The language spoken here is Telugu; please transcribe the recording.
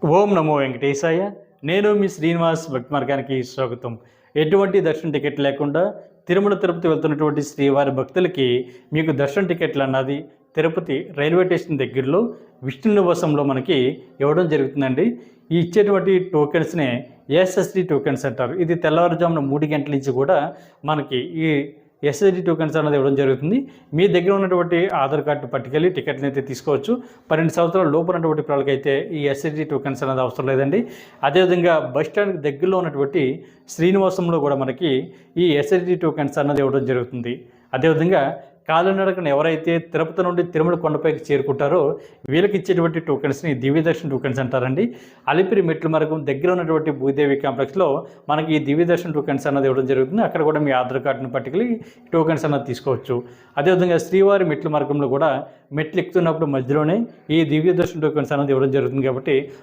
ఓం నమో వెంకటేశాయ. నేను మీ శ్రీనివాస్ భక్తి మార్గానికి స్వాగతం. ఎటువంటి దర్శన టికెట్ లేకుండా తిరుమల తిరుపతి వెళ్తున్నటువంటి శ్రీవారి భక్తులకి మీకు దర్శన టికెట్లు అన్నది తిరుపతి రైల్వే స్టేషన్ దగ్గరలో విష్ణు నివాసంలో మనకి ఇవ్వడం జరుగుతుందండి. ఈ ఇచ్చేటువంటి టోకెన్స్నే ఎస్ఎస్డి టోకెన్స్ అంటారు. ఇది తెల్లవారుజామున 3 గంటల నుంచి కూడా మనకి ఈ ఎస్ఎస్డి టోకెన్స్ అనేది ఇవ్వడం జరుగుతుంది. మీ దగ్గర ఉన్నటువంటి ఆధార్ కార్డు పట్టుకెళ్ళి టికెట్ని అయితే తీసుకోవచ్చు. 12 సంవత్సరాల లోపు ఉన్నటువంటి పిల్లలకైతే ఈ ఎస్ఎస్డి టోకెన్స్ అనేది అవసరం లేదండి. అదేవిధంగా బస్ స్టాండ్కి దగ్గరలో ఉన్నటువంటి శ్రీనివాసంలో కూడా మనకి ఈ ఎస్ఎస్డి టోకెన్స్ అన్నది ఇవ్వడం జరుగుతుంది. అదేవిధంగా కాలినడకన ఎవరైతే తిరుపతి నుండి తిరుమల కొండపైకి చేరుకుంటారో వీళ్ళకి ఇచ్చేటువంటి టోకెన్స్ని దివ్యదర్శన టోకెన్స్ అంటారండి. అలిపిరి మెట్ల మార్గం దగ్గర ఉన్నటువంటి భూదేవి కాంప్లెక్స్లో మనకి ఈ దివ్యదర్శన టోకెన్స్ అన్నది ఇవ్వడం జరుగుతుంది. అక్కడ కూడా మీ ఆధార్ కార్డును పట్టుకెళ్ళి టోకెన్స్ అన్నది తీసుకోవచ్చు. అదేవిధంగా శ్రీవారి మెట్ల మార్గంలో కూడా మెట్లు ఎక్కుతున్నప్పుడు మధ్యలోనే ఈ దివ్యదర్శన టోకెన్స్ అన్నది ఇవ్వడం జరుగుతుంది. కాబట్టి